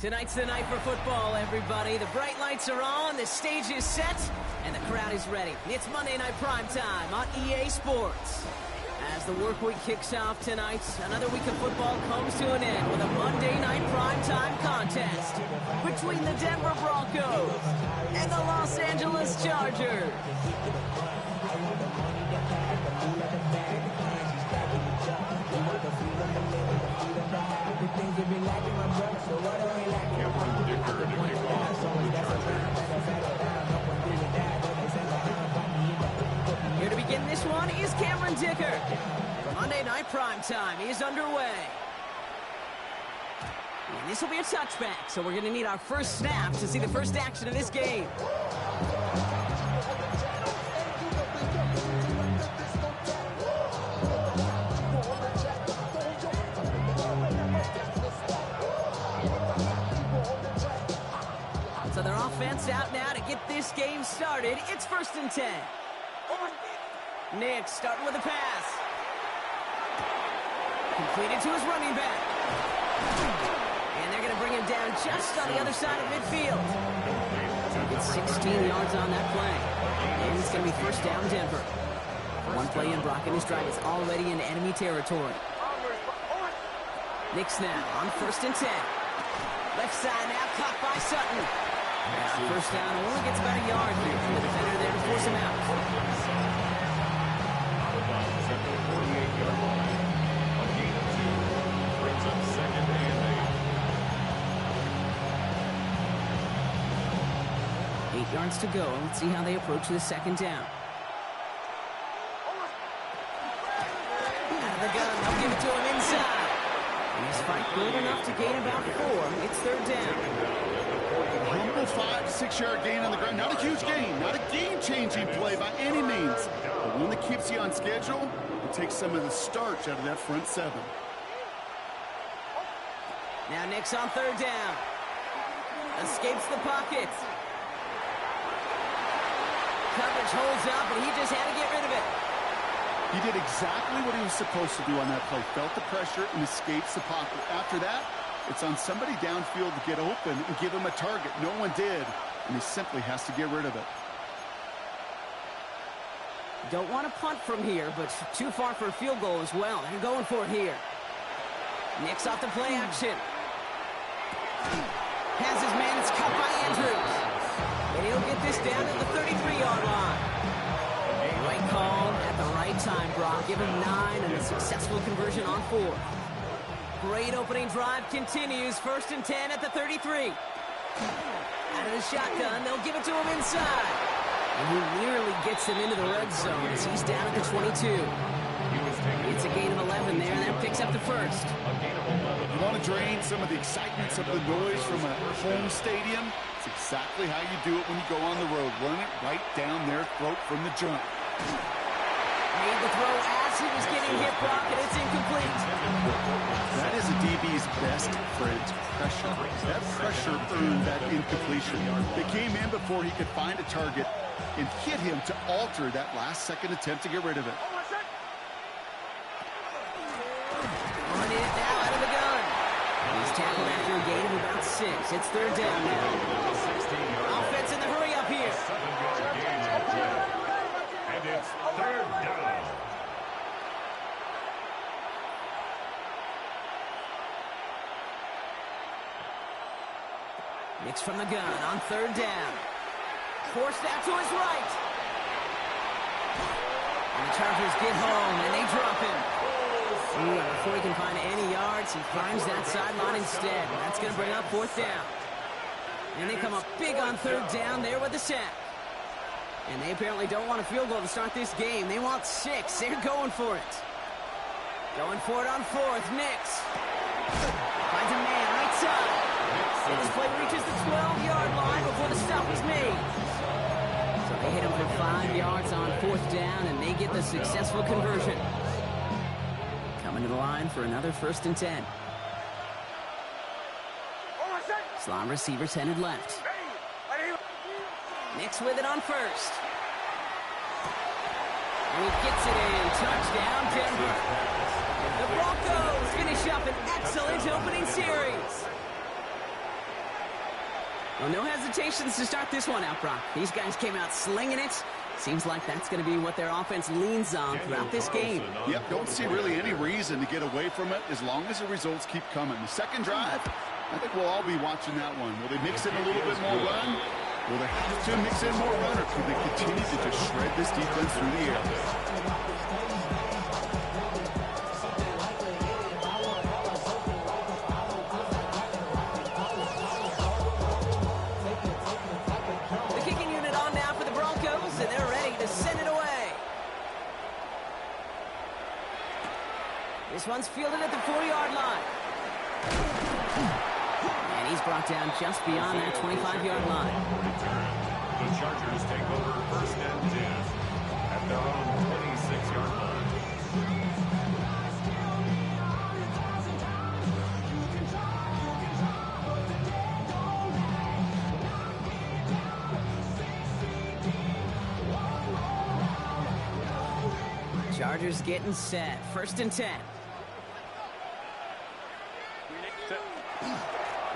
Tonight's the night for football, everybody. The bright lights are on, the stage is set, and the crowd is ready. It's Monday Night Primetime on EA Sports. As the work week kicks off tonight, another week of football comes to an end with a Monday Night Primetime contest between the Denver Broncos and the Los Angeles Chargers. Here to begin this one is Cameron Dicker. Monday Night Primetime is underway. And this will be a touchback, so we're going to need our first snap to see the first action of this game. So their offense out now to get this game started. It's 1st and 10. Nick starting with a pass. Completed to his running back. And they're going to bring him down just on the other side of midfield. It's 16 yards on that play. And it's going to be 1st down Denver. One play in, Brock and his drive is already in enemy territory. Nick now on 1st and 10. Left side now caught by Sutton. First down only gets about a yard here. The defender there to force him out. Brings up 2nd and 8. 8 yards to go. Let's see how they approach the 2nd down. Out of the gun. They'll give it to him inside. And he's fight good enough to gain about 4. It's 3rd down. Humble 5 to 6 yard gain on the ground. Not a huge gain, not a game-changing play by any means, but one that keeps you on schedule and takes some of the starch out of that front 7. Now Nick's on 3rd down. Escapes the pocket. Coverage holds up, and he just had to get rid of it. He did exactly what he was supposed to do on that play. Felt the pressure and escapes the pocket. After that, it's on somebody downfield to get open and give him a target. No one did, and he simply has to get rid of it. Don't want to punt from here, but too far for a field goal as well. They're going for it here. Nick's off the play action. Has his man. It's cut by Andrews. And he'll get this down to the 33-yard line. Right call at the right time, Brock. Give him 9 and a successful conversion on 4. Great opening drive continues. 1st and 10 at the 33. Out of the shotgun, they'll give it to him inside. And he nearly gets him into the red zone as he's down at the 22. It's a gain of 11 there, and that picks up the 1st. You want to drain some of the excitement, some of the noise from a home stadium? It's exactly how you do it when you go on the road. Run it right down their throat from the jump. Made the throw as he was getting hit, Brock, and it's incomplete. That is a DB's best friend, pressure. That pressure earned that incompletion. They came in before he could find a target and hit him to alter that last-second attempt to get rid of it. On it now, out of the gun. He's tackled after a gain of about 6. It's 3rd down now. Offense in the hurry up here. And it's 3rd down. Nick's from the gun on 3rd down. Forced out to his right. And the Chargers get home, and they drop him. Ooh, and before he can find any yards, he finds that sideline instead. That's going to bring up 4th down. And they come up big on 3rd down there with the sack. And they apparently don't want a field goal to start this game. They want 6. They're going for it. Going for it on 4th. Nix. Finds a man right side. And this play reaches the 12-yard line before the stop is made. So they hit him for 5 yards on 4th down, and they get the successful conversion. Coming to the line for another 1st and 10. Slot receivers headed left. Nix with it on 1st. And he gets it in. Touchdown, Denver. The Broncos finish up an excellent opening series. Well, no hesitations to start this one out, Brock. These guys came out slinging it. Seems like that's going to be what their offense leans on throughout this game. Yep, don't see really any reason to get away from it as long as the results keep coming. The second drive, I think we'll all be watching that one. Will they mix in a little bit more run? Will they have to mix in more run, or can they continue to just shred this defense through the air? The kicking unit on now for the Broncos, and they're ready to send it away. This one's fielded at the 40-yard line. And he's brought down just beyond that 25-yard line. The Chargers take over first and 10 at their own 26-yard line. Chargers getting set. First and 10.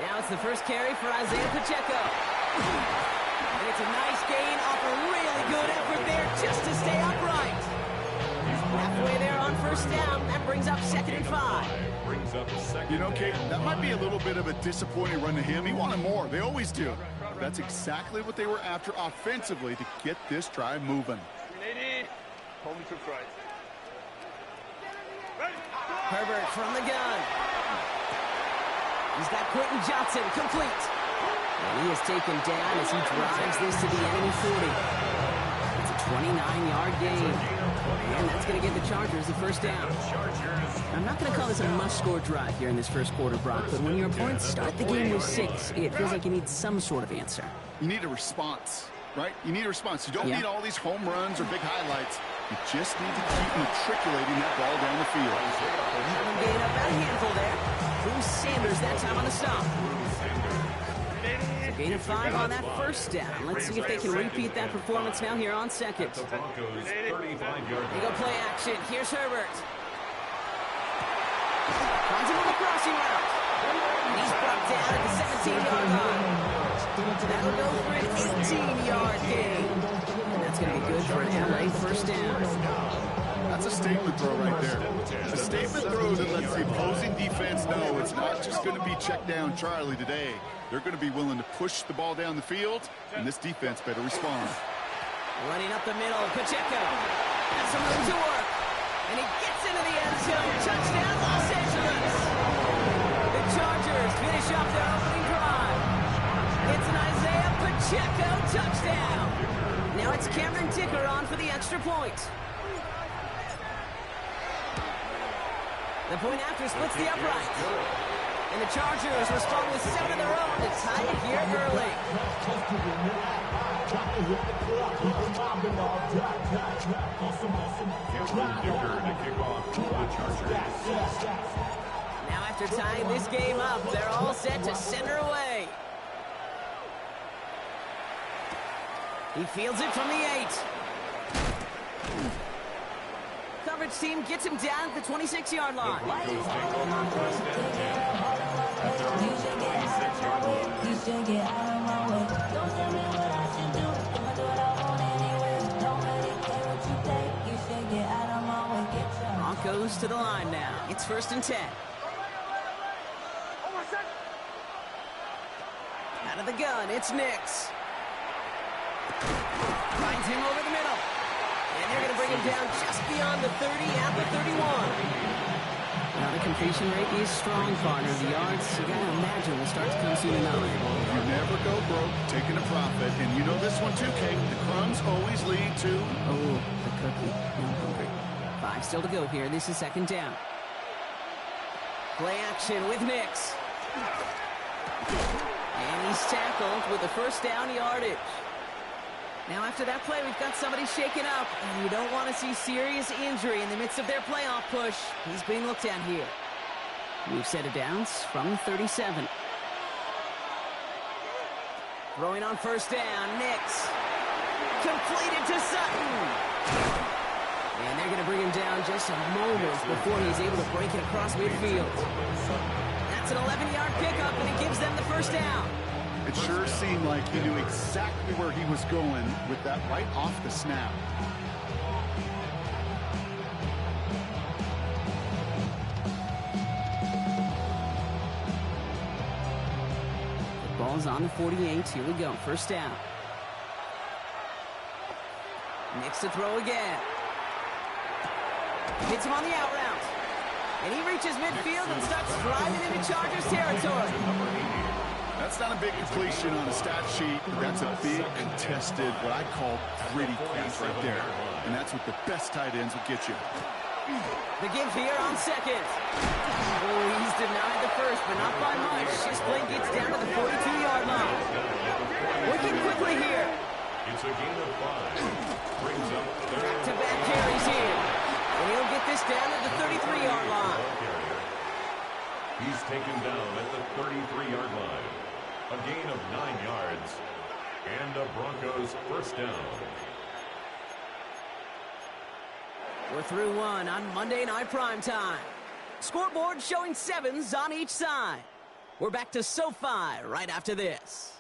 Now it's the first carry for Isaiah Pacheco. And it's a nice gain off a really good effort there just to stay upright. Halfway there on first down. That brings up 2nd and 5. You know, Kate, that might be a little bit of a disappointing run to him. He wanted more. They always do. That's exactly what they were after offensively to get this drive moving. Herbert from the gun. He's got Quentin Johnson complete. And he is taken down as he drives this to the enemy 40. It's a 29-yard gain. And that's going to give the Chargers the first down. I'm not going to call this a must-score drive here in this first quarter, Brock, but when your opponents start the game with 6, it feels like you need some sort of answer. You need a response, right? You need a response. You don't need all these home runs or big highlights. You just need to keep matriculating that ball down the field. Gain up about a handful there. Bruce Sanders that time on the stop. So gain of 5 on that first down. Let's see if they can repeat that performance now here on second. They go play action. Here's Herbert. Finds him on the crossing route. And he's brought down at the 17-yard line. That'll go for an 18-yard gain. And that's going to be good for an LA first down. That's a statement throw right there. A statement throw that lets the opposing defense know it's not just going to be check down Charlie today. They're going to be willing to push the ball down the field, and this defense better respond. Running up the middle, Pacheco has some room to work, and he gets into the end zone. Touchdown, Los Angeles! The Chargers finish up their opening drive. It's an Isaiah Pacheco touchdown. Now it's Cameron Dicker on for the extra point. The point after splits the upright. And the Chargers respond with 7 of their own to tie it here early. Now after tying this game up, they're all set to send her away. He fields it from the 8. Coverage team gets him down at the 26-yard line. Broncos to the line now. It's 1st and 10. Out of the gun, it's Nix. Finds him over the middle. And they're going to bring him down just beyond the 30 at the 31. Now the completion rate is strong, partner. The yards, you got to imagine, will start to come soon enough. You never go broke taking a profit. And you know this one too, Kate. The crumbs always lead to... Oh, the cookie. I'm hungry. 5 still to go here. This is 2nd down. Play action with Nix. And he's tackled with the first down yardage. Now after that play, we've got somebody shaken up, and you don't want to see serious injury in the midst of their playoff push. He's being looked at here. We've set of downs from the 37. Throwing on first down, Nix. Completed to Sutton. And they're going to bring him down just a moment before he's able to break it across midfield. That's an 11-yard pickup, and it gives them the first down. It sure seemed like he knew exactly where he was going with that right off the snap. The ball's on the 48. Here we go. First down. Nix to throw again. Hits him on the out route. And he reaches midfield and starts driving into Chargers territory. That's not a big completion on a stat sheet, but that's a big contested, what I call gritty catch right there. And that's what the best tight ends will get you. The give here on second. Oh, he's denied the first, but not by much. This play gets down to the 42-yard line. Working quickly here. It's a gain of 5. Brings up back-to-back carries here. And he'll get this down at the 33-yard line. He's taken down at the 33-yard line. A gain of 9 yards. And a Broncos first down. We're through one on Monday Night Primetime. Scoreboard showing 7s on each side. We're back to SoFi right after this.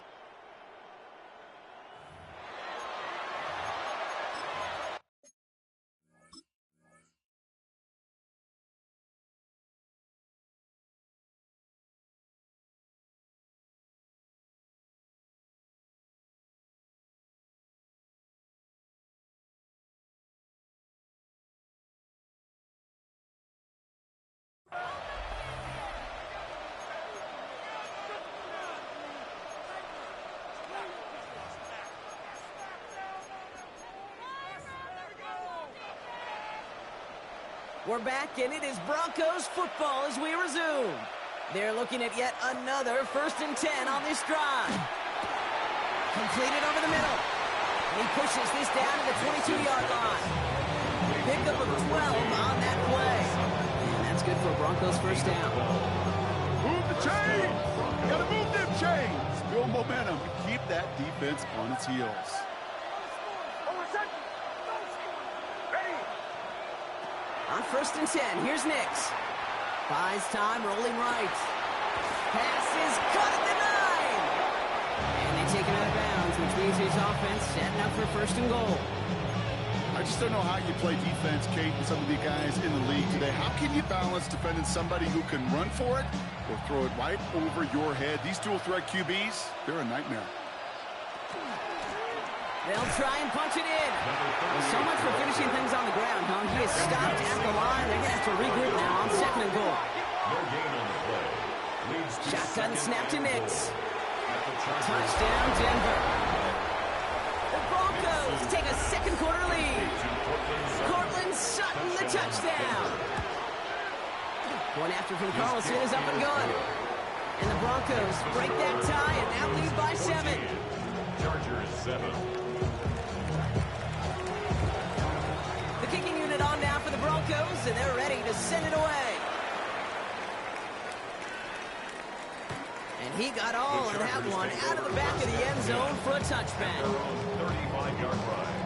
We're back, and it is Broncos football as we resume. They're looking at yet another 1st and 10 on this drive. Completed over the middle. And he pushes this down to the 22-yard line. Pickup of 12 on that play. And that's good for a Broncos first down. Move the chains! You gotta move them chains! Build momentum. Keep that defense on its heels. On 1st and 10, here's Nix. Buys time, rolling right. Pass is cut at the 9. And they take him out of bounds, which means his offense setting up for 1st and goal. I just don't know how you play defense, Kate, with some of the guys in the league today. How can you balance defending somebody who can run for it or throw it right over your head? These dual-threat QBs, they're a nightmare. They'll try and punch it in. Well, so much for finishing things on the ground, huh? He is stopped at the line. They're going to have to regroup now on 2nd and goal. No gain on the play. Leads to Shotgun snap to Nix. Touchdown, Touchdown, Denver. The Broncos take a second-quarter lead. Cortland Sutton, the touchdown. One after from Carlson is up and good. And the Broncos break that tie and now lead by 7. Chargers 7. The kicking unit on now for the Broncos, and they're ready to send it away. And he got all of that one out of the back of the end zone for a touchback. Their own 35-yard ride.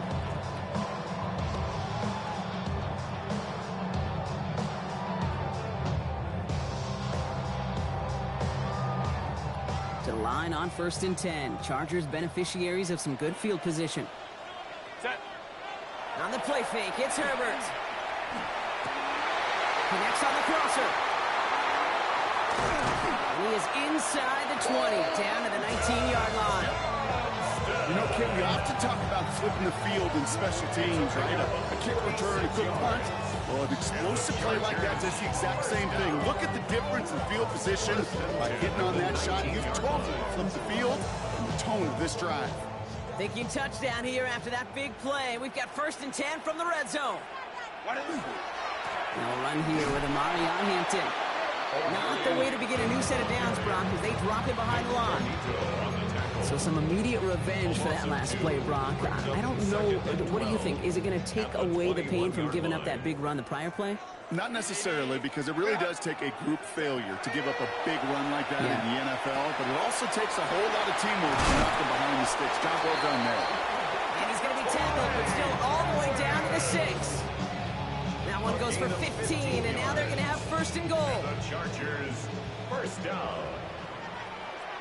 To the line on 1st and 10. Chargers beneficiaries of some good field position. Set. On the play fake, it's Herbert. Connects on the crosser. And he is inside the 20, down to the 19-yard line. You know, Kate, we often talk about flipping the field in special teams, right? A kick return, a quick punt. Well, an explosive play like that does the exact same thing. Look at the difference in field position by hitting on that shot. You've totally flipped the field and the tone of this drive. Thinking touchdown here after that big play. We've got 1st and 10 from the red zone. They'll run here with Amari on Hampton. Not the way to begin a new set of downs, Brock, as they drop it behind the line. So some immediate revenge for that last play, Brock. I don't know. What do you think? Is it going to take away the pain from giving up that big run the prior play? Not necessarily, because it really does take a group failure to give up a big run like that in the NFL, but it also takes a whole lot of teamwork to knock them behind the sticks. Job well done there. And he's going to be tackled, but still all the way down to the 6. That one goes for 15, and now they're going to have 1st and goal. The Chargers, first down.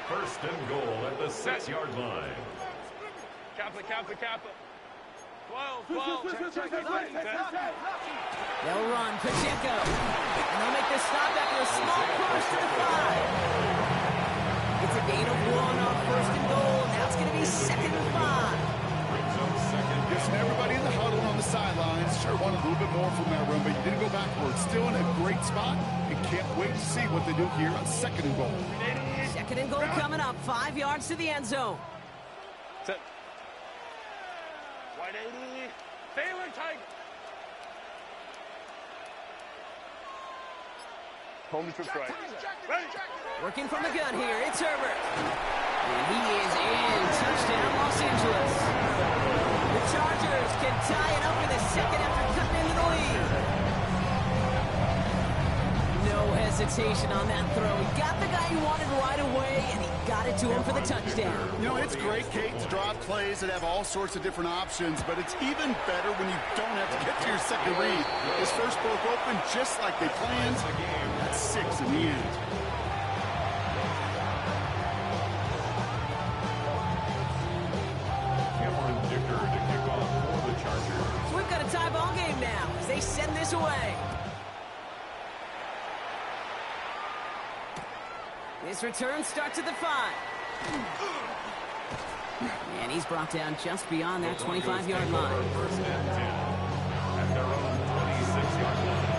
First and goal at the 6-yard line. Kappa. 12. Check. They'll run, Pacheco. And they'll make the stop after a small push to the 5. It's a gain of 1 on first and goal. Now it's going to be 2nd and 5. Brings up second. Listen, everybody in the huddle on the sidelines sure wanted a little bit more from that run, but you didn't go backwards. Still in a great spot, and can't wait to see what they do here on 2nd and goal. 2nd and goal coming up, 5 yards to the end zone. Set. Wide 80. Taylor tight. Home to right. Ready. Working from the gun here, it's Herbert. And he is in. Touchdown, Los Angeles. The Chargers can tie it up in the 2nd after cutting into the lead. No hesitation on that throw. He got the guy he wanted right away, and he got it to him for the touchdown. You know, it's great, Kate, to draw plays that have all sorts of different options, but it's even better when you don't have to get to your second read. His first broke open just like they planned. That's 6 in the end. To kick off for the Chargers. So we've got a tie ball game now as they send this away. This return starts at the 5. And he's brought down just beyond that 25-yard line. First and 10 at their own 26-yard line.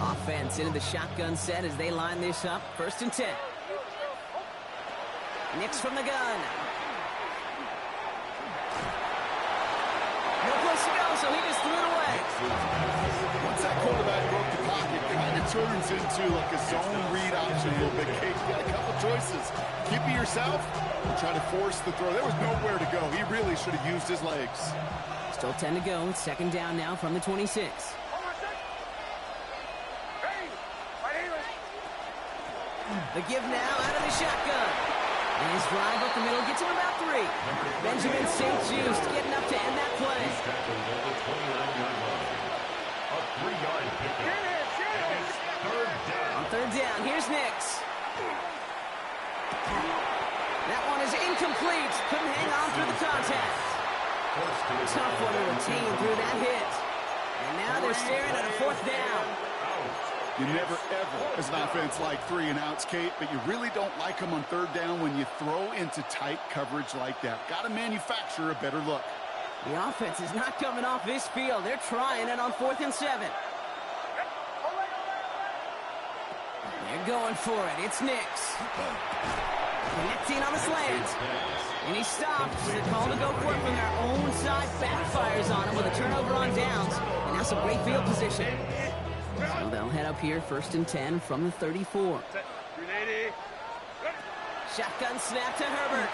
Offense into the shotgun set as they line this up. 1st and 10. Nix from the gun. No place to go, so he just threw it away. Once that quarterback broke the pocket, it kind of turns into like a zone read option a little bit. Kate, you got a couple choices. Keep it yourself or try to force the throw. There was nowhere to go. He really should have used his legs. Still 10 to go. 2nd down now from the 26. The give now out of the shotgun. And his drive up the middle gets him about 3. Benjamin St. Just getting up to end that play. He's tackled at the 29-yard line. A 3-yard pickup. And it's 3rd down. On 3rd down, here's Nix. That one is incomplete. Couldn't hang on through the contact. Tough one to retain through that hit. And now they're staring at a 4th down. You never, ever, as an offense, like 3 and outs, Kate, but you really don't like them on 3rd down when you throw into tight coverage like that. Got to manufacture a better look. The offense is not coming off this field. They're trying it on 4th and 7. They're going for it. It's Nix. Connecting on the slant. And he stops. The call to go for it from their own side backfires on him with a turnover on downs. And now some great field position. So they'll head up here 1st and 10 from the 34. Shotgun snap to Herbert.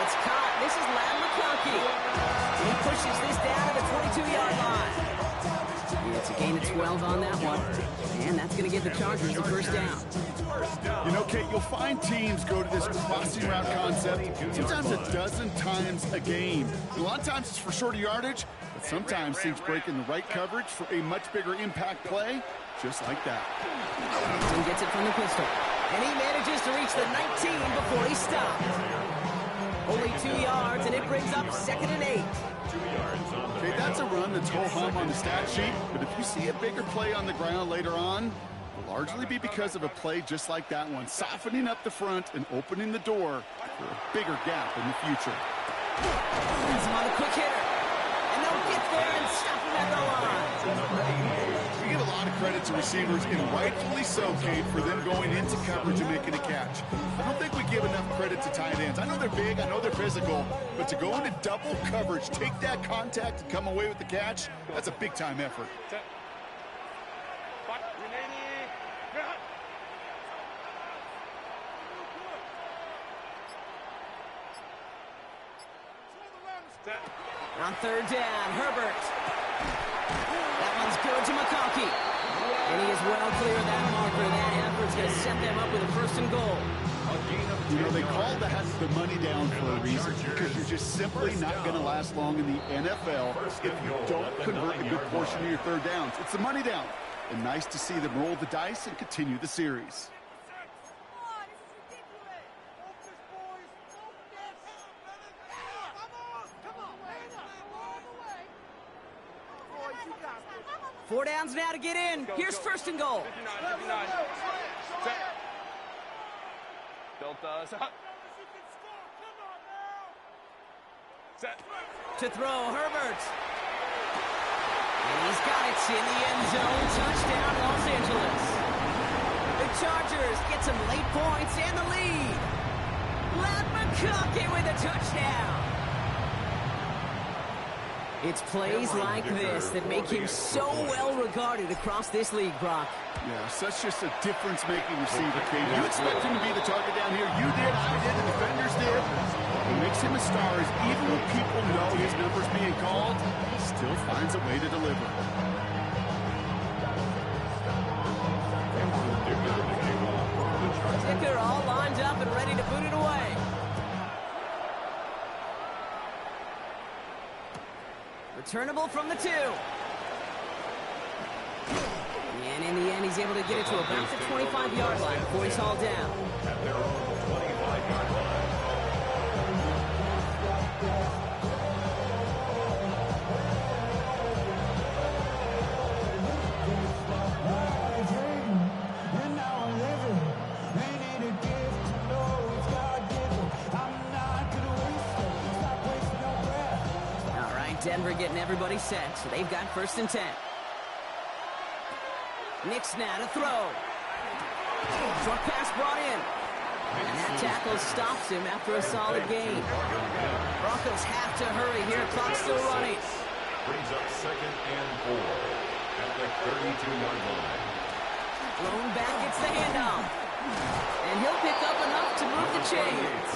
It's caught. This is Lam McConkey. He pushes this down to the 22-yard line. It's a gain of 12 on that one. And that's going to give the Chargers the 1st down. You know, Kate, you'll find teams go to this crossing route concept sometimes a dozen times a game. A lot of times it's for shorter yardage, but sometimes teams break in the right coverage for a much bigger impact play, just like that. And gets it from the pistol. And he manages to reach the 19 before he stopped. Only 2 yards, and it brings up 2nd and 8. 2 yards on the Okay, that's a run that's ho-hum on the stat sheet, but if you see a bigger play on the ground later on, it'll largely be because of a play just like that one, softening up the front and opening the door for a bigger gap in the future. He's on a quick hitter. And they'll get there and stop him at the line. We give a lot of credit to receivers, and rightfully so, Kate, for them going into coverage and making a catch. I don't think we give enough credit to tight ends. I know they're big, I know they're physical, but to go into double coverage, take that contact and come away with the catch, that's a big-time effort. On 3rd down, Herbert. That one's good to McConkey. And he is well clear of that marker. That effort's going to set them up with a 1st and goal. You know, they call that the money down for a reason, because you're just simply not going to last long in the NFL if you don't convert a good portion of your third downs. It's the money down. And nice to see them roll the dice and continue the series. Four downs now to get in. Here's first and goal. 59. Set. Delta. Set. To throw, Herbert. And he's got it in the end zone. Touchdown, Los Angeles. The Chargers get some late points and the lead. Ladd McConkey with a touchdown. It's plays like this that make him so well regarded across this league, Brock. Yeah, such just a difference-making receiver, Kate. You expect him to be the target down here. You did, I did, the defenders did. What makes him a star is even when people know his number's being called, he still finds a way to deliver. Ticker all lined up and ready to boot it away. Returnable from the 2. And in the end, he's able to get it to about the 25-yard line before he's hauled down. At their own 25-yard line. Denver getting everybody set, so they've got first and 10. Nix now to throw. Short pass brought in. And that tackle stops him after a solid gain. Broncos have to hurry here. Clock's still running. Brings up second and 4 at the 32-yard line. Thrown back, gets the handoff. And he'll pick up enough to move the chains.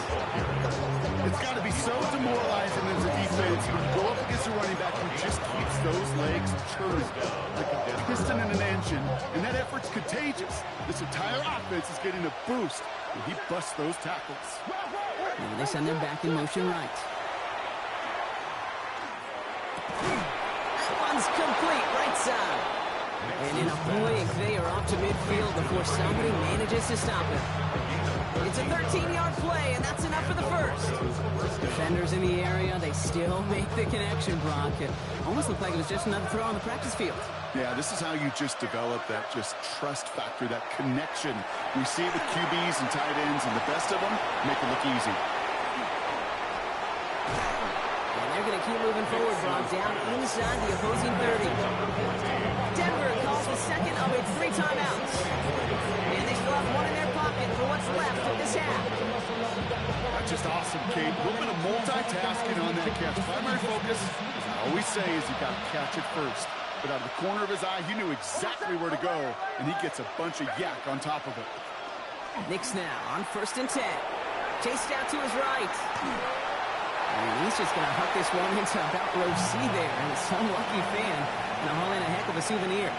It's got to be so demoralizing as a defense. You go up against a running back who just keeps those legs churning like a piston in an engine, and that effort's contagious. This entire offense is getting a boost when he busts those tackles. And they send them back in motion right. That one's complete, right side. And in a blink, they are off to midfield before somebody manages to stop him. It's a 13-yard play, and that's enough for the first. Defenders in the area, they still make the connection, Brock. It almost looked like it was just another throw on the practice field. Yeah, this is how you just develop that just trust factor, that connection. We see it with QBs and tight ends, and the best of them make it look easy. And they're going to keep moving forward, Brock, down inside the opposing 30. Denver calls the second of its 3 timeouts. And they still have one in their pocket for what's left of this half. That's just awesome, Kate. A little bit of multitasking on that catch. Primary focus, as I always say, is you got to catch it first. But out of the corner of his eye, he knew exactly where to go, and he gets a bunch of yak on top of it. Nix now on first and 10. Chased out to his right. And he's just going to huck this one into about row C there. And some lucky fan going to haul in a heck of a souvenir.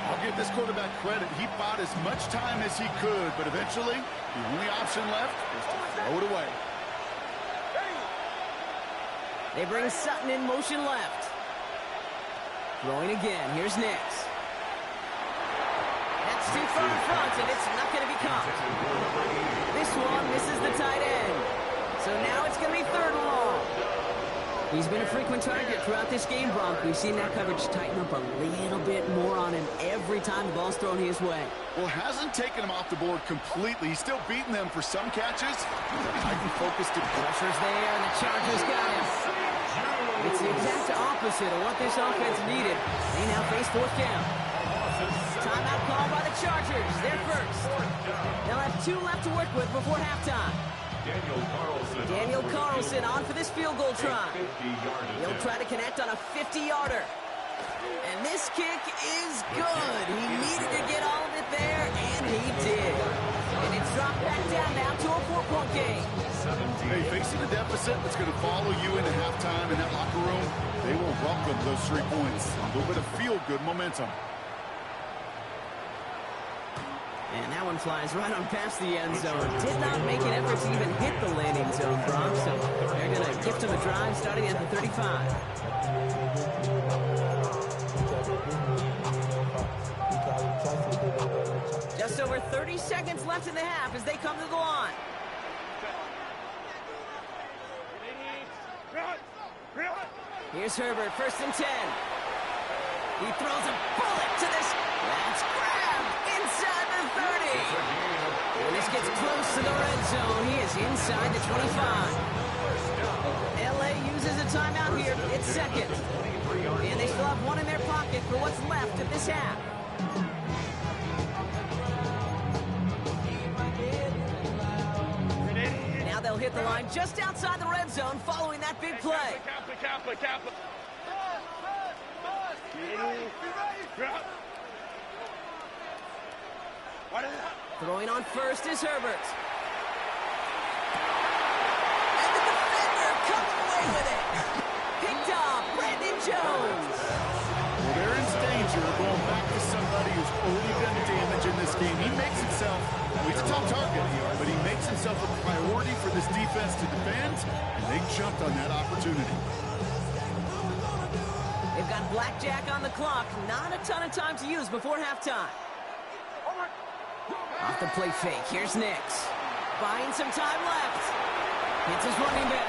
I'll give this quarterback credit. He bought as much time as he could, but eventually, the only option left was to throw it away. They bring Sutton in motion left. Throwing again. Here's Nix. That's too far in front, and it's not going to be caught. This one misses the tight end. So now it's going to be third and long. He's been a frequent target throughout this game, Bronk. We've seen that coverage tighten up a little bit more on him every time the ball's thrown his way. Well, hasn't taken him off the board completely. He's still beating them for some catches. Heightened focus to pressure's there, and the Chargers got him. It's the exact opposite of what this offense needed. They now face fourth down. Timeout call by the Chargers. They're first. They'll have 2 left to work with before halftime. Daniel Carlson on for this field goal try. He'll try to connect on a 50-yarder. And this kick is good. He needed to get all of it there, and he did. And it's dropped back down now to a 4-point game. Hey, facing a deficit that's going to follow you into halftime in that locker room, they will welcome those 3 points. A little bit of feel-good momentum. And that one flies right on past the end zone. Did not make an effort to even hit the landing zone, Bronx. So they're going to gift him a drive starting at the 35. Just over 30 seconds left in the half as they come to the line. Here's Herbert, 1st and 10. He throws a bullet to this. That's grabbed inside the 30. And this gets close to the red zone. He is inside the 25. LA uses a timeout here. It's second. And they still have one in their pocket for what's left of this half. Now they'll hit the line just outside the red zone following that big play. Throwing on first is Herbert. And the defender comes away with it. Picked off Brandon Jones. Well, they're in danger of going back to somebody who's already done damage in this game. He makes himself, he's a tough target, but he makes himself a priority for this defense to defend, and they jumped on that opportunity. They've got blackjack on the clock. Not a ton of time to use before halftime. Off the play fake. Here's Nix. Buying some time left. Hits his running back.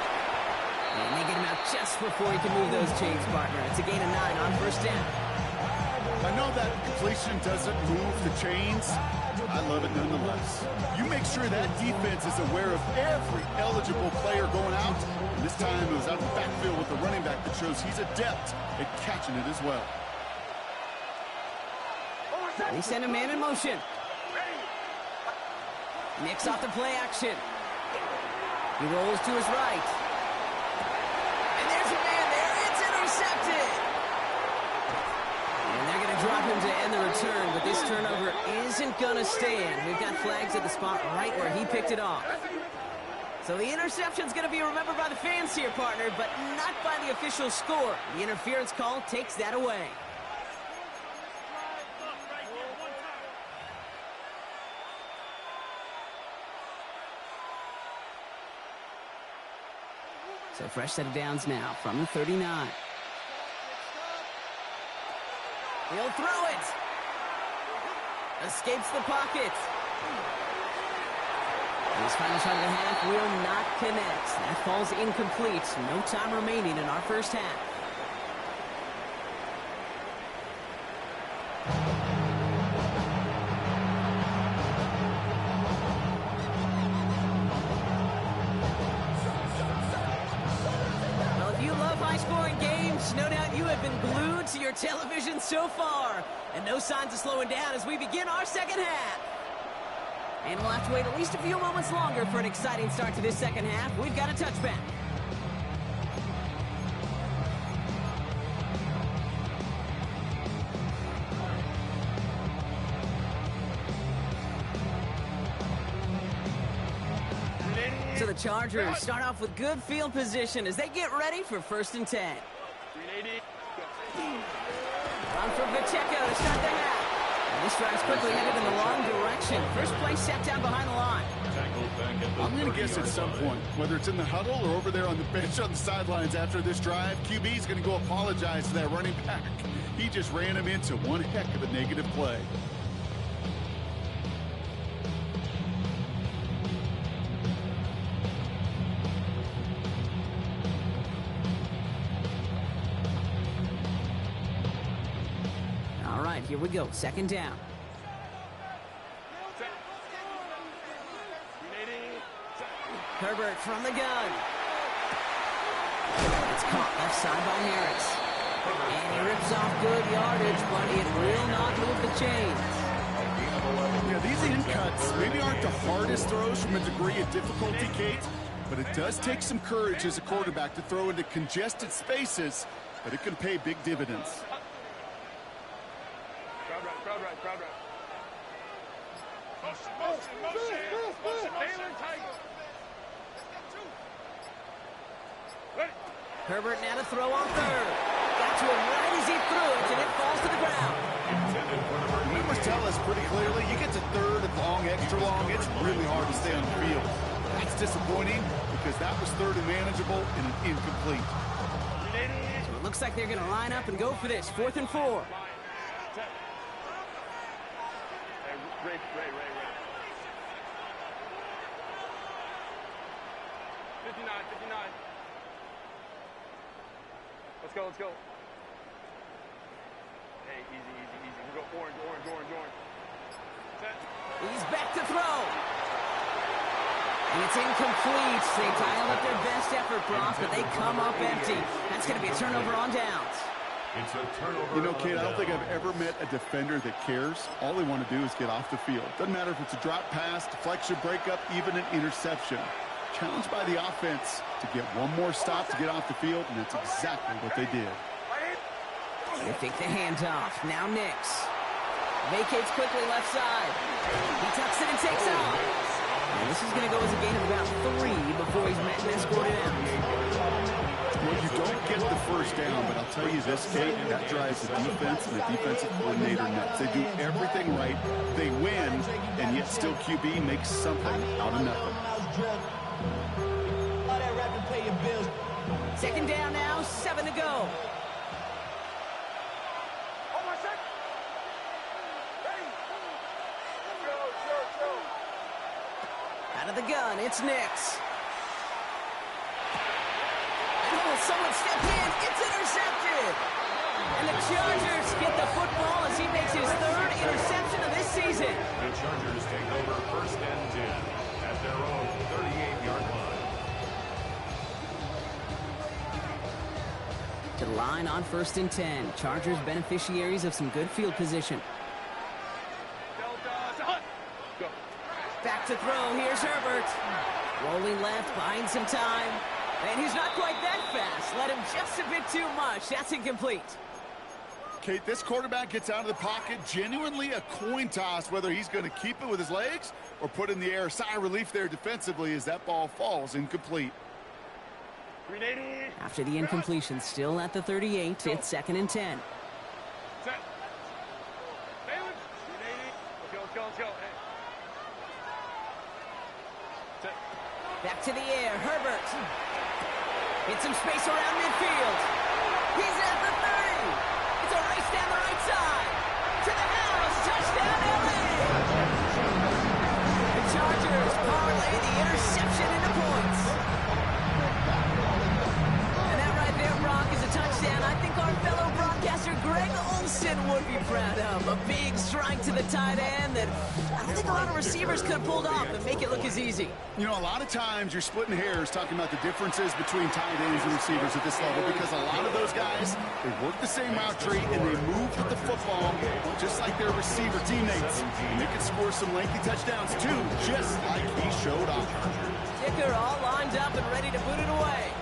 And they get him out just before he can move those chains, partner. It's a gain of 9 on 1st down. I know that completion doesn't move the chains. I love it nonetheless. You make sure that defense is aware of every eligible player going out. And this time it was out of the backfield with the running back that shows he's adept at catching it as well. They send a man in motion. Nix off the play action. He rolls to his right. And there's a man there. It's intercepted. And they're going to drop him to end the return, but this turnover isn't going to stand. We've got flags at the spot right where he picked it off. So the interception's going to be remembered by the fans here, partner, but not by the official score. The interference call takes that away. So fresh set of downs now from the 39. He'll throw it. Escapes the pocket. His final shot of the half will not connect. That falls incomplete. No time remaining in our first half. High-scoring games, no doubt you have been glued to your television so far. And no signs of slowing down as we begin our second half. And we'll have to wait at least a few moments longer for an exciting start to this second half. We've got a touchback. So the Chargers start off with good field position as they get ready for 1st and 10. Run from Pacheco to start the half. And this drive's quickly headed in the wrong direction. First play set down behind the line. I'm going to guess at some point, whether it's in the huddle or over there on the bench on the sidelines after this drive, QB's going to go apologize to that running back. He just ran him into one heck of a negative play. Here we go, 2nd down. Herbert from the gun. It's caught left side by Harris. And he rips off good yardage, but it will not move the chains. Yeah, these in cuts maybe aren't the hardest throws from a degree of difficulty, Kate, but it does take some courage as a quarterback to throw into congested spaces, but it can pay big dividends. Herbert now to throw on 3rd. Got to him right as he threw it, and it falls to the ground. Remember tell us pretty clearly, you get to third and long, extra long, it's really hard to stay on the field. That's disappointing because that was third and manageable and an incomplete. So it looks like they're going to line up and go for this. 4th and 4. Ray. 59. Let's go. Hey, easy. We'll go orange. Set. He's back to throw. And it's incomplete. They dialed up their best effort, Bronx, but they come up empty. That's going to be a turnover on downs. It's a turnover. You know, Kate, I don't on think I've downs. ever met a defender that cares. All they want to do is get off the field. Doesn't matter if it's a drop pass, deflection, breakup, even an interception. Challenged by the offense to get one more stop to get off the field, and that's exactly what they did. They take the handoff. Now Nix. Vacates quickly left side. He tucks it and takes off. And this is going to go as a gain of about 3 before he's met and escorted out. Well, you don't get the first down, but I'll tell you this, Kate, that drives the defense and the defensive coordinator nuts. They do everything right. They win, and yet still QB makes something out of nothing. 2nd down now, 7 to go. Out of the gun, it's Nix. Oh, someone stepped in. It's intercepted. And the Chargers get the football as he makes his 3rd interception of this season. The Chargers take over 1st and 10 at their own 38-yard line. To the line on 1st and 10. Chargers beneficiaries of some good field position. Back to throw. Here's Herbert. Rolling left, buying some time. And he's not quite that fast. Let him just a bit too much. That's incomplete. Kate, this quarterback gets out of the pocket, genuinely a coin toss whether he's going to keep it with his legs or put in the air. Sigh of relief there defensively as that ball falls incomplete. After the incompletion, still at the 38, it's 2nd and 10. Set. Let's go. Hey. Set. Back to the air, Herbert. Hits some space around midfield. He's at the 30. It's a race down the right side. To the house, touchdown LA. The Chargers parlay the interception into points. And that right there, Brock, is a touchdown I think our fellow broadcaster Greg Olsen would be proud of. A big strike to the tight end that I don't think a lot of receivers could have pulled off and make it look as easy. You know, a lot of times you're splitting hairs talking about the differences between tight ends and receivers at this level because a lot of those guys, they work the same route tree and they move with the football just like their receiver teammates. And they can score some lengthy touchdowns too, just like he showed off. Dicker all lined up and ready to boot it away.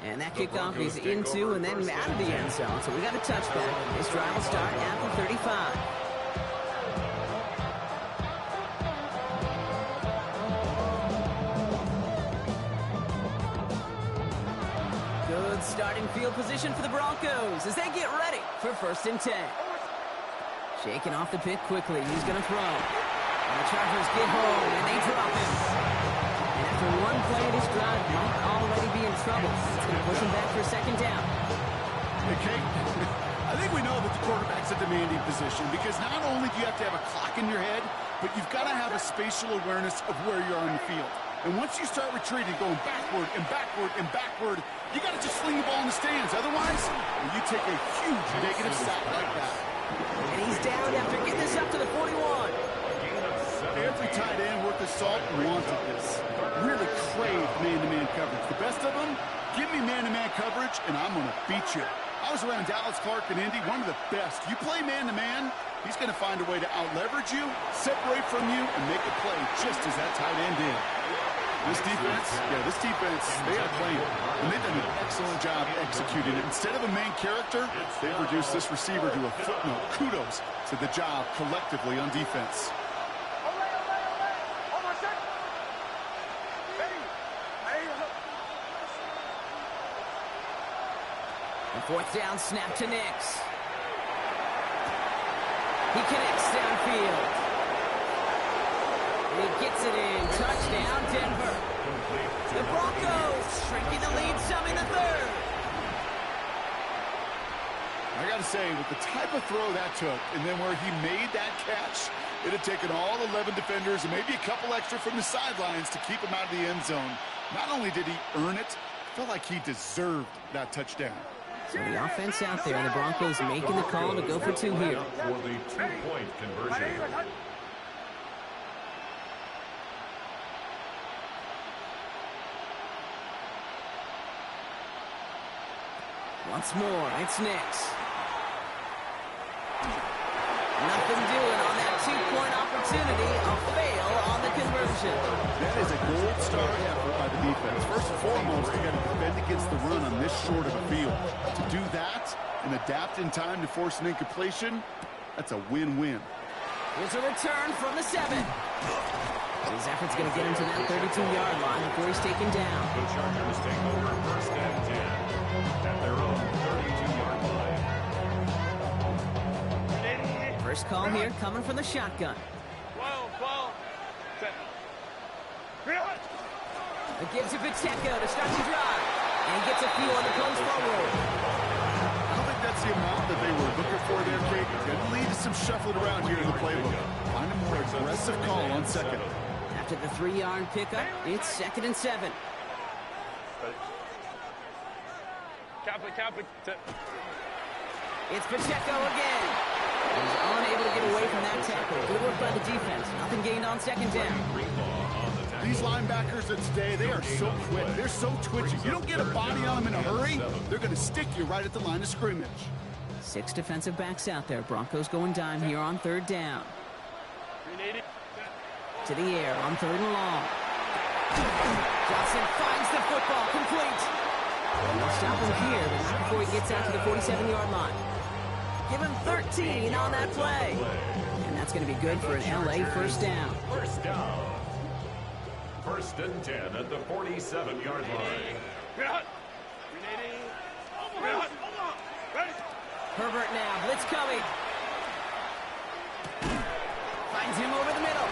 And that kickoff is into and then out of the end zone. So we got a touchback. This drive will start at the 35. Good starting field position for the Broncos as they get ready for 1st and 10. Shaking off the pit quickly. He's going to throw. And the Chargers get home and they drop him. And after one play of this drive, might already be in trouble. It's going to push him back for a 2nd down. Hey, Kate, I think we know that the quarterback's a demanding position because not only do you have to have a clock in your head, but you've got to have a spatial awareness of where you are on the field. And once you start retreating, going backward and backward and backward, you got to just sling the ball in the stands. Otherwise, you take a huge negative sack like that. And he's down after getting this up to the 41. Every tight end worth his salt wanted this. Really craved man-to-man coverage. The best of them, give me man-to-man coverage, and I'm going to beat you. I was around Dallas Clark and Indy, one of the best. You play man-to-man, he's going to find a way to out-leverage you, separate from you, and make a play just as that tight end did. This defense, they are playing, and they've done an excellent job executing it. Instead of a main character, they've reduced this receiver to a footnote. Kudos to the job collectively on defense. And fourth down, snap to Nix. He connects downfield. And he gets it in. Touchdown, Denver. The Broncos shrinking the lead some in the third. I got to say, with the type of throw that took, and then where he made that catch, it had taken all 11 defenders and maybe a couple extra from the sidelines to keep him out of the end zone. Not only did he earn it, I felt like he deserved that touchdown. So the offense out there, and the Broncos making the call to go for two here. For the two-point conversion. Once more, it's Nix. Nothing doing on that two-point opportunity. A fail on the conversion. That is a gold star effort by the defense. First and foremost, you got to defend against the run on this short of a field. To do that and adapt in time to force an incompletion, that's a win-win. Here's a return from the 7. His effort's going to get him to that 32-yard line before he's taken down. The Chargers take over first and 10 at their own 32-yard line. First call here coming from the shotgun. 12. It gives to Pacheco to start the drive. And he gets a few on the post forward. I don't think that's the amount that they were looking for there, Kate. It's going to lead to some shuffling around here in the playbook. Find a more aggressive call on second. After the 3-yard pickup, it's 2nd and 7. Cap it. It's Pacheco again. He's unable to get away from that tackle. Good work by the defense. Nothing gained on 2nd down. These linebackers of today, they are so quick. They're so twitchy. You don't get a body on them in a hurry, they're going to stick you right at the line of scrimmage. 6 defensive backs out there. Broncos going dime here on 3rd down. To the air on 3rd and long. Johnson finds the football, complete. And they'll stop him here, but not before he gets out to the 47-yard line. Give him 13 on that play. And that's going to be good for an LA first down. First down. 1st and 10 at the 47-yard line. Herbert now, blitz coming. Finds him over the middle.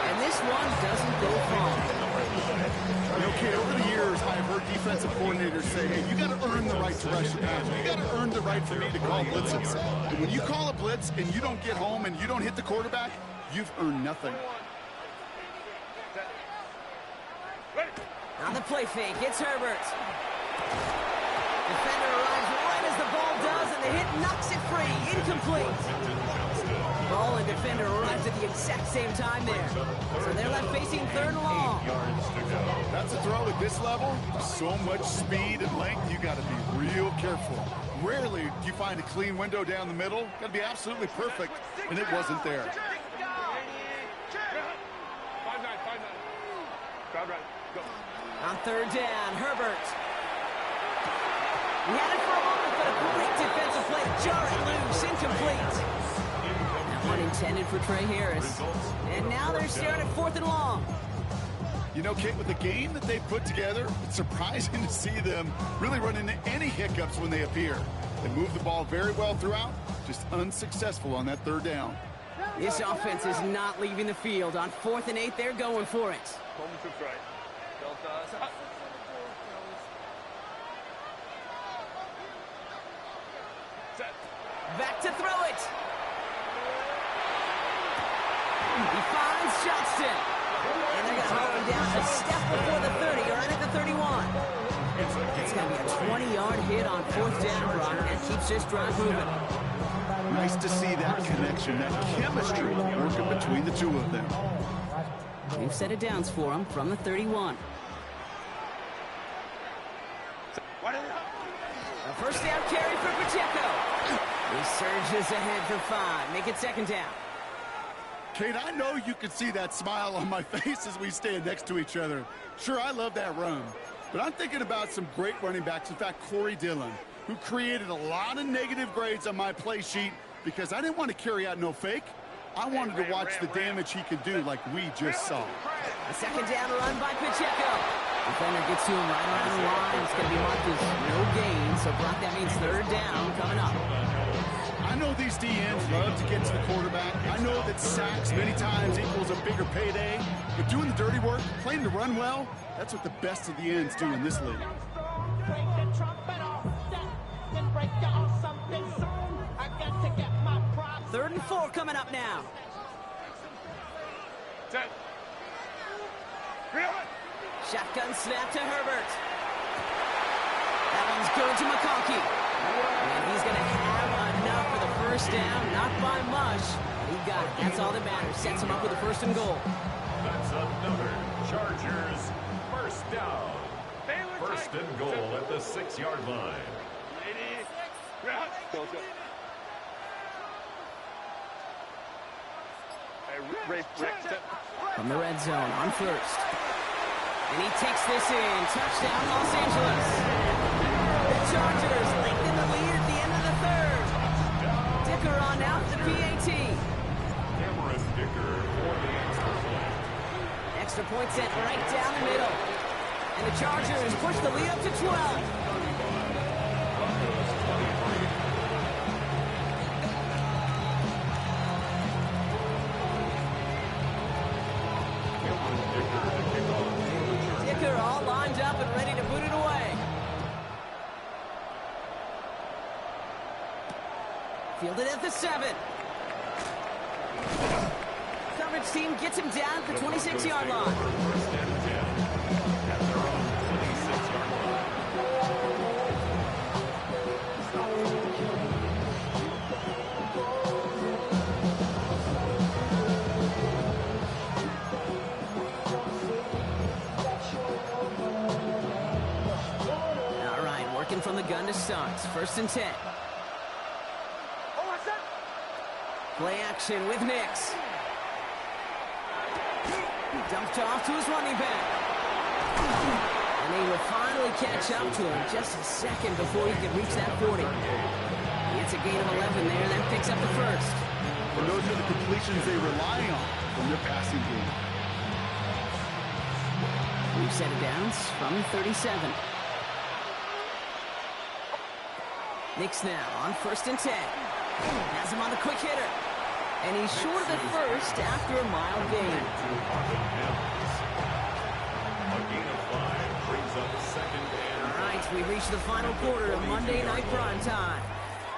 And this one doesn't go far. Okay, over the years, I've heard defensive coordinators say, hey, you got to earn the right to rush the passer. You got to earn the right for me to call blitzes. And when you call a blitz and you don't get home and you don't hit the quarterback, you've earned nothing. On the play fake, it's Herbert. Defender arrives right as the ball does, and the hit knocks it free. Incomplete. Ball and defender arrives at the exact same time there. So they're left facing 3rd and long. 8 yards to go. That's a throw at this level. So much speed and length, you got to be real careful. Rarely do you find a clean window down the middle. Got to be absolutely perfect, and it wasn't there. 5-9. Crowd right. Go. On 3rd down, Herbert. He had it for a moment, but a great defensive play. Jar it loose, incomplete. That one intended for Trey Harris. And now they're staring at 4th and long. You know, Kate, with the game that they put together, it's surprising to see them really run into any hiccups when they appear. They move the ball very well throughout, just unsuccessful on that 3rd down. This offense is not leaving the field. On 4th and 8, they're going for it. Home to right. Delta. Set. Back to throw it. He finds Johnston. And they're going to hold him down a step before the 30, or right at the 31. It's going to be a 20-yard hit on 4th down, Brock. That keeps this drive moving. Nice to see that connection, that chemistry working between the two of them. We've set it downs for him from the 31. A first down carry for Pacheco. He surges ahead for 5. Make it 2nd down. Kate, I know you can see that smile on my face as we stand next to each other. Sure, I love that run. But I'm thinking about some great running backs. In fact, Corey Dillon, who created a lot of negative grades on my play sheet because I didn't want to carry out no fake. I wanted to watch the damage he could do like we just saw. A 2nd down run by Pacheco. Defender gets to him right around the line. It's going to be marked as no gain. So, Brock, that means third down coming up. I know these DNs love to get to the quarterback. I know that sacks many times equals a bigger payday. But doing the dirty work, playing to run well, that's what the best of the ends do in this league. Third and 4 coming up now. Shotgun snap to Herbert. That one's good to McConkey. And he's going to have enough for the first down. Not by much. He got it. That's all that matters. Sets him up with a first and goal. That's another Chargers first down. First and goal at the 6-yard line. From the red zone on first. And he takes this in. Touchdown, Los Angeles. The Chargers lengthen the lead at the end of the third. Dicker on out the PAT. Cameron Dicker for the extra point. Extra point sent right down the middle. And the Chargers push the lead up to 12. Dicker all lined up and ready to boot it away. Fielded at the 7. Coverage team gets him down at the 26-yard line. First and 10 at their own 26-yard line. All right, working from the gun to start. First and 10. Play action with Nix. Dumped off to his running back. And they will finally catch up to him just a second before he can reach that 40. It's a gain of 11 there, and then picks up the first. And those are the completions they rely on from their passing game. We've set it down from 37. Nix now on first and 10. Has him on the quick hitter. And he's short of the first after a mild gain. A gain of 5 brings up second and All right, we reached the final quarter of Monday Night Prime Time.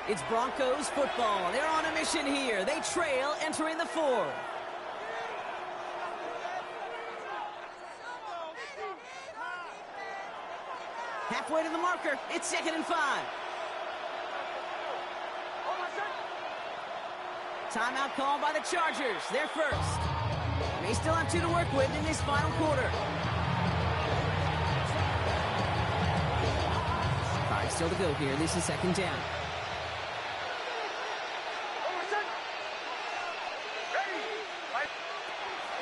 It's Broncos football. They're on a mission here. They trail entering the fourth. Halfway to the marker. It's 2nd and 5. Timeout called by the Chargers. They're first. They still have 2 to work with in this final quarter. All right, still to go here. This is 2nd down.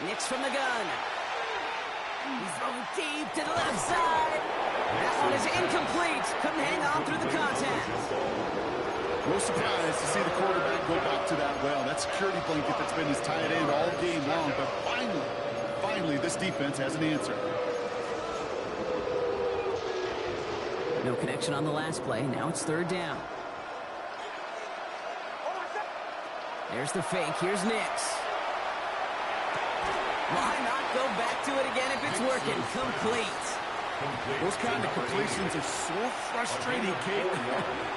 Nix from the gun. He's throwing deep to the left side. That one is incomplete. Couldn't hang on through the contact. No surprise to see the quarterback go back to that well. That security blanket that's been his tight end all game long. But finally, this defense has an answer. No connection on the last play. Now it's 3rd down. There's the fake. Here's Nix. Why not go back to it again if it's working? Complete. Those kind of completions are so frustrating, Kate.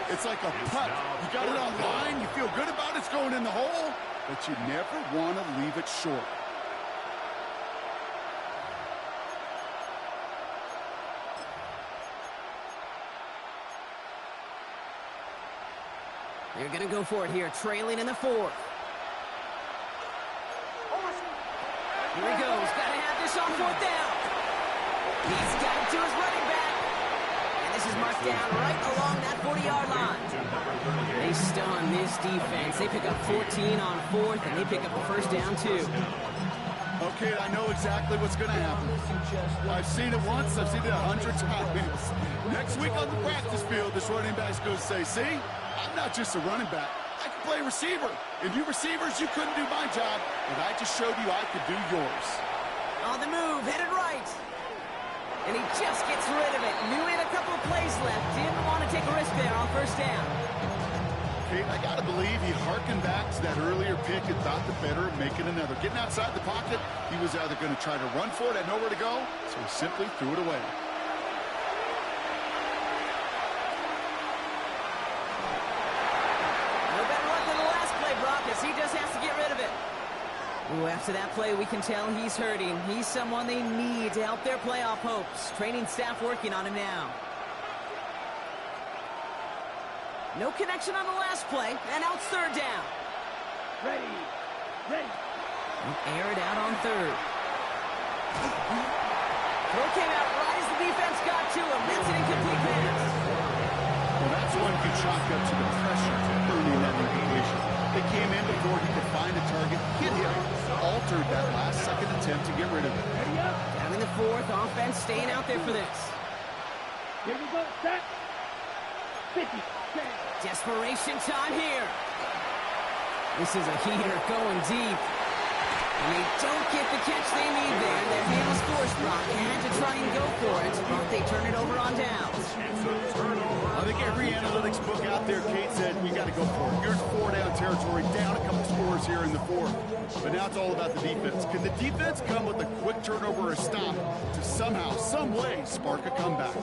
It's like a putt. You got it on line, you feel good about it, it's going in the hole, but you never want to leave it short. They're going to go for it here, trailing in the 4th. Here he goes. Got to have this on 4th down. He's got it to his running back. And this is marked down right along that 40-yard line. They stun this defense. They pick up 14 on 4th, and they pick up a first down, too. Okay, I know exactly what's going to happen. I've seen it once. I've seen it 100 times. Next week on the practice field, this running back's going to say, see, I'm not just a running back. I can play receiver. And you receivers, you couldn't do my job, but I just showed you I could do yours. On the move, headed right. And he just gets rid of it. Knew he had a couple of plays left. Didn't want to take a risk there on first down. Okay, I got to believe he harkened back to that earlier pick and thought the better of making another. Getting outside the pocket, he was either going to try to run for it, had nowhere to go, so he simply threw it away. No better luck than the last play, Brock, as he just has to get rid of it. Ooh, after that play, we can tell he's hurting. He's someone they need to help their playoff hopes. Training staff working on him now. No connection on the last play, and now it's third down. Ready. Air it out on third. Throw came out right as the defense got to him. That's an incomplete pass. Well, that's one could chalk up to the pressure earning that incompletion. They came in before he could find a target, hit him, altered that last second attempt to get rid of it. Down in the fourth, offense staying out there for this. Here we go. Set. 50. Desperation time here. This is a heater going deep. And they don't get the catch they need there. Their hand was forced, Brock. They had to try and go for it, but they turn it over on downs. I think every analytics book out there, Kate, said we got to go for it. Here's 4-down territory, down a couple scores here in the fourth. But now it's all about the defense. Can the defense come with a quick turnover or stop to somehow, some way, spark a comeback?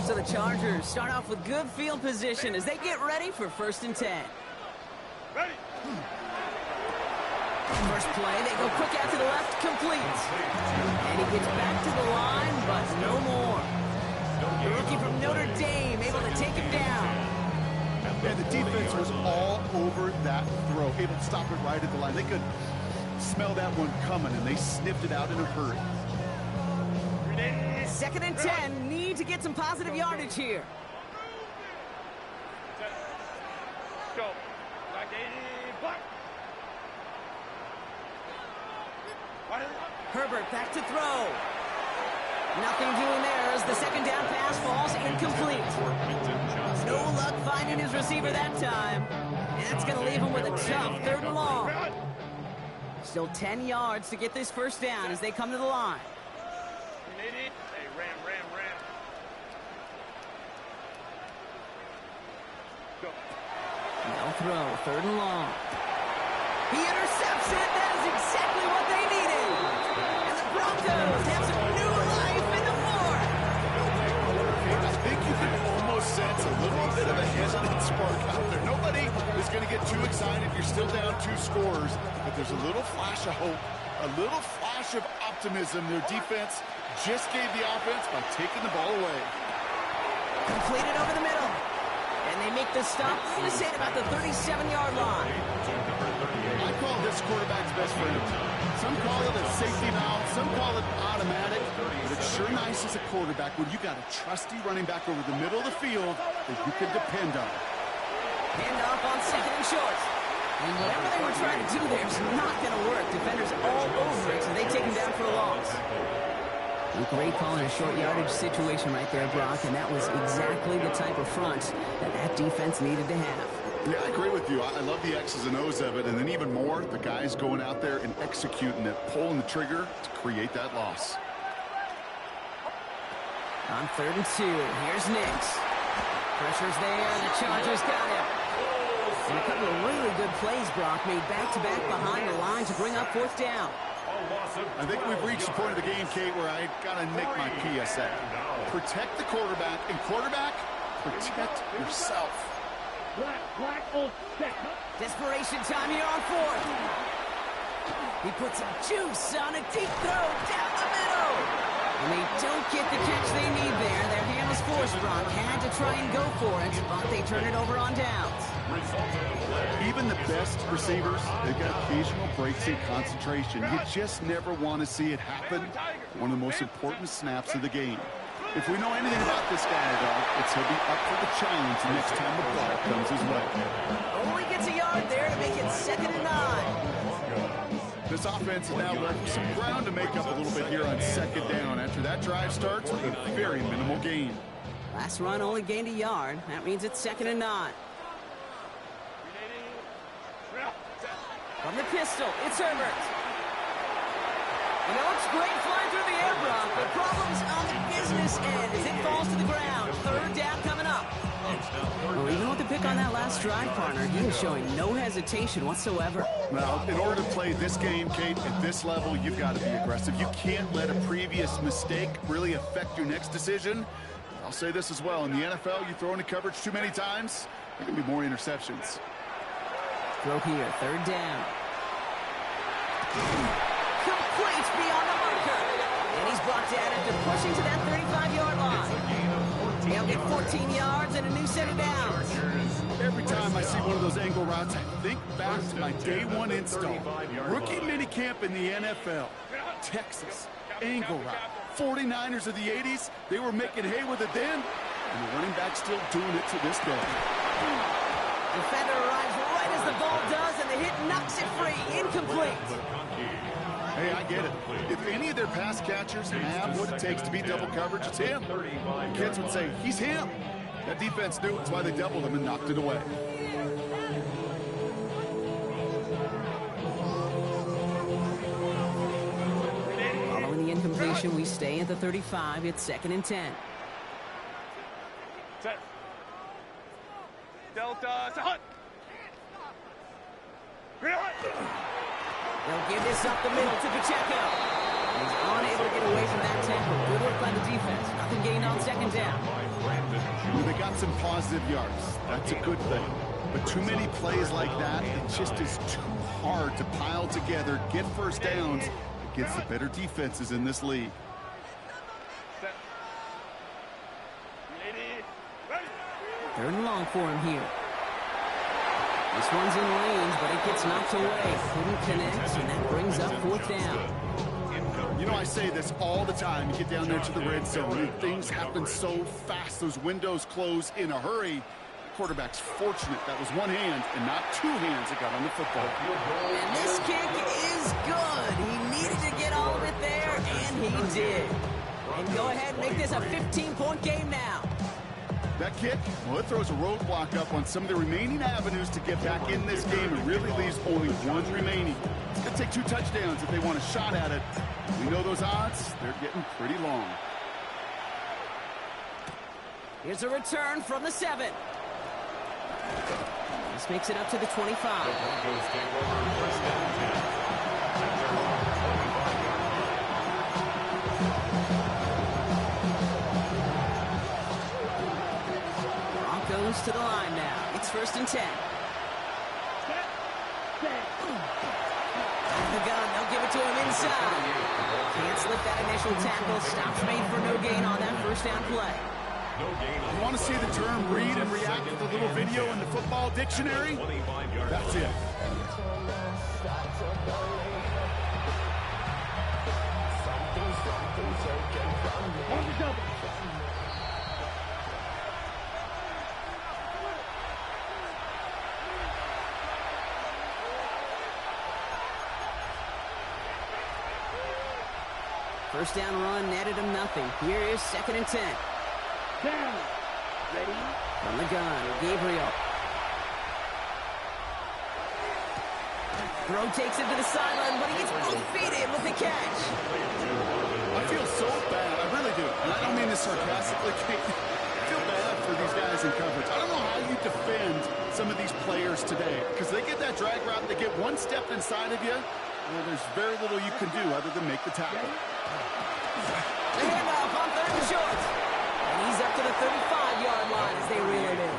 So the Chargers start off with good field position as they get ready for 1st and 10. Ready. First play, they go quick out to the left, complete. And he gets back to the line, but no more. The rookie from Notre Dame able to take him down. And the defense was all over that throw, able to stop it right at the line. They could smell that one coming, and they sniffed it out in a hurry. 2nd and 10, need to get some positive yardage here. Go. Like a block. Herbert back to throw. Nothing doing there as the 2nd down pass falls incomplete. No luck finding his receiver that time. That's going to leave him with a tough 3rd and long. Still 10 yards to get this 1st down as they come to the line. Hey, ram. Go. No throw, 3rd and long. He intercepts it. That is exactly what they needed. And the Broncos have some new life in the fourth. I think you can almost sense a little bit of a hesitant spark out there. Nobody is going to get too excited. You're still down 2 scores, but there's a little flash of hope, a little flash of optimism. Their defense just gave the offense by taking the ball away. Completed over the middle. And they make the stop, I'm going to say, at about the 37-yard line. I call this quarterback's best friend. Some call it a safety valve, some call it automatic, but it's sure nice as a quarterback when you got a trusty running back over the middle of the field that you can depend on. Hand off on 2nd and short. And whatever they were trying to do there is not going to work. Defenders all over it, so they take him down for a loss. Great call in a short yardage situation right there, Brock, and that was exactly the type of front that defense needed to have. Yeah, I agree with you. I love the X's and O's of it, and then even more, the guys going out there and executing it, pulling the trigger to create that loss. On 3rd and 2, here's Nix. Pressure's there, and the Chargers got him. And a couple of really good plays, Brock, made back-to-back behind the line to bring up 4th down. I think we've reached the point of the game, Kate, where I got to make my PSA. Protect the quarterback, and quarterback, protect yourself. Black on set. Desperation time here on 4th. He puts some juice on a deep throw down the middle. And they don't get the catch they need there. Their hand was forced, Brock. Had to try and go for it, but they turn it over on downs. Even the best receivers, they've got occasional breaks in concentration. You just never want to see it happen. One of the most important snaps of the game. If we know anything about this guy, though, it's he'll be up for the challenge next time the ball comes his way. Only gets a yard there to make it 2nd and 9. This offense is now left with some ground to make up a little bit here on 2nd down. After that drive starts with a very minimal gain. Last run only gained a yard. That means it's 2nd and 9. From the pistol, it's Herbert. You know, it's great flying through the air, Brock, but problems on the business end as it falls to the ground. Third down coming up. Well, even with the pick on that last drive, partner, he is showing no hesitation whatsoever. Well, in order to play this game, Kate, at this level, you've got to be aggressive. You can't let a previous mistake really affect your next decision. I'll say this as well. In the NFL, you throw into coverage too many times, there can be more interceptions. Throw here, third down. Complete beyond the marker. And he's brought down after pushing to that 35-yard line. He'll get 14 yards and a new set of downs. Every time I see one of those angle routes, I think back to my day one install. Rookie minicamp in the NFL. Texas, angle route. 49ers of the 80s, they were making hay with it then, and the running back's still doing it to this day. Defender arrives right as the ball does, and the hit knocks it free. Incomplete. Hey, I get it. If any of their pass catchers have what it takes to beat double coverage, it's him. Kids would say, he's him. That defense knew it's why they doubled him and knocked it away. Following the incompletion, we stay at the 35. It's 2nd and 10. Set. Delta. Hut. They'll give this up the middle to Pacheco. He's unable to get away from that tackle. Good work by the defense. Nothing gained on 2nd down. Well, they got some positive yards. That's a good thing. But too many plays like that, it just is too hard to pile together, get first downs against the better defenses in this league. Set. Ready. 3rd and long for him here. This one's in range, but it gets knocked away. Couldn't connect, and that brings up 4th down. You know, I say this all the time. You get down there to the red zone, and things happen so fast. Those windows close in a hurry. The quarterback's fortunate that was one hand and not two hands that got on the football. And this kick is good. He needed to get all of it there, and he did. And go ahead and make this a 15-point game now. That kick, well, it throws a roadblock up on some of the remaining avenues to get back in this game and really leaves only one remaining. It's going to take 2 touchdowns if they want a shot at it. We know those odds, they're getting pretty long. Here's a return from the 7. This makes it up to the 25. Broncos take over first down 10. Broncos to the line now. It's 1st and 10. The gun, they'll give it to him inside. Can't slip that initial tackle. Stops made for no gain on that 1st down play. You want to see the term read and react with a little video in the football dictionary? That's it. First down run netted him nothing. Here is 2nd and 10. Down. Ready. From the gun, Gabriel. Throw takes him to the sideline, but he gets both feet in with the catch. I feel so bad. I really do. And I don't mean this sarcastically. I feel bad for these guys in coverage. I don't know how you defend some of these players today, because they get that drag route, they get one step inside of you, well, there's very little you can do other than make the tackle. The handoff on 3rd and short. And he's up to the 35-yard line as they reel it in.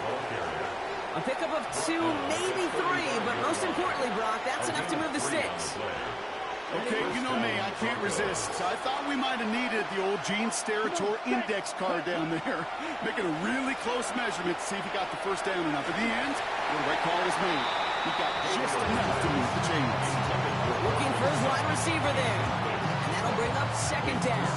A pickup of 2, maybe 3, but most importantly, Brock, that's enough to move the sticks. Okay, you know me, I can't resist. I thought we might have needed the old Gene Steratore index card down there, making a really close measurement to see if he got the first down or not. But in the end, the right call was made. He got just enough to move the chains. Looking for his wide receiver there. And that'll bring up 2nd down.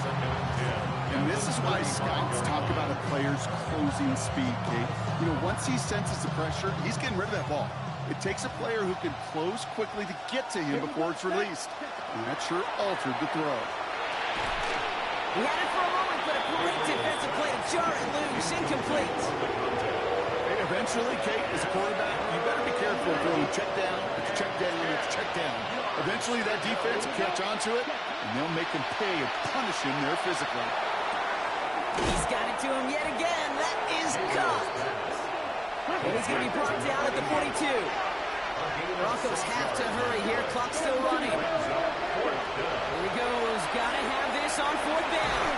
And this is why scouts talk about a player's closing speed, Kate. You know, once he senses the pressure, he's getting rid of that ball. It takes a player who can close quickly to get to him before it's released. And that sure altered the throw. He had it for a moment, but a great defensive play to jar it loose. Incomplete. If Eventually, Kate, as a quarterback, you better be careful throwing check down, check down, check down. Eventually, that defense will catch on to it, and they'll make him pay and punish him there physically. He's got it to him yet again. That is caught. And he's going to be brought down at the 42. Broncos have to hurry here. Clock's still running. Here he goes. Got to have this on fourth down.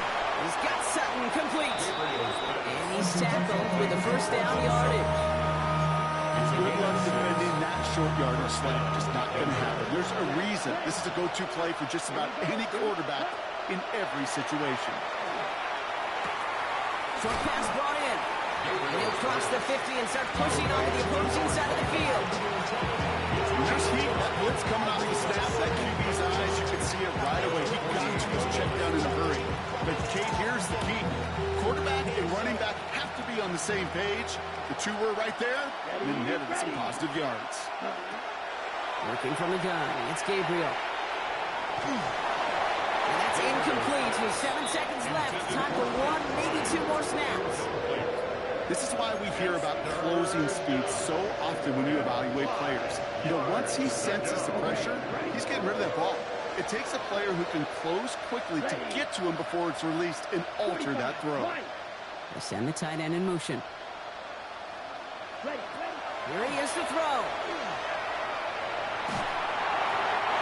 He's got Sutton complete. And he's tackled with the first down yardage. Good luck defending that short yardage slant. Just not going to happen. There's a reason. This is a go-to play for just about any quarterback in every situation. Short pass brought in. And he'll cross the 50 and start pushing onto the opposing side of the field. There's heat. That blitz coming off the snap. That QB's eyes, you can see it right away. He got to his check down in a hurry. But, Kate, here's the key. Quarterback and running back have to be on the same page. The two were right there, and then netted some positive yards. Working from the gun. It's Gabriel. And that's incomplete with 7 seconds left. Time for one, maybe two more snaps. This is why we hear about closing speed so often when you evaluate players. You know, once he senses the pressure, he's getting rid of that ball. It takes a player who can close quickly to get to him before it's released and alter that throw. They send the tight end in motion. Here he is to throw.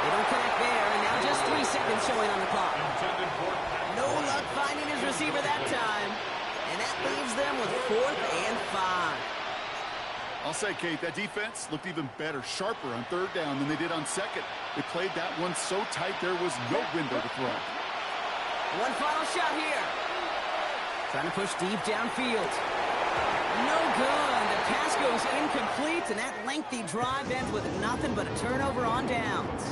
They don't connect there, and now just 3 seconds showing on the clock. No luck finding his receiver that time. And that leaves them with 4th and 5. I'll say, Kate, that defense looked even better, sharper on third down than they did on second. They played that one so tight there was no window to throw. One final shot here. Trying to push deep downfield. No good. The pass goes incomplete, and that lengthy drive ends with nothing but a turnover on downs.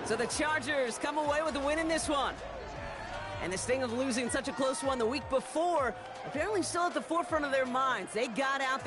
So the Chargers come away with a win in this one. And this thing of losing such a close one the week before, apparently still at the forefront of their minds. They got out there.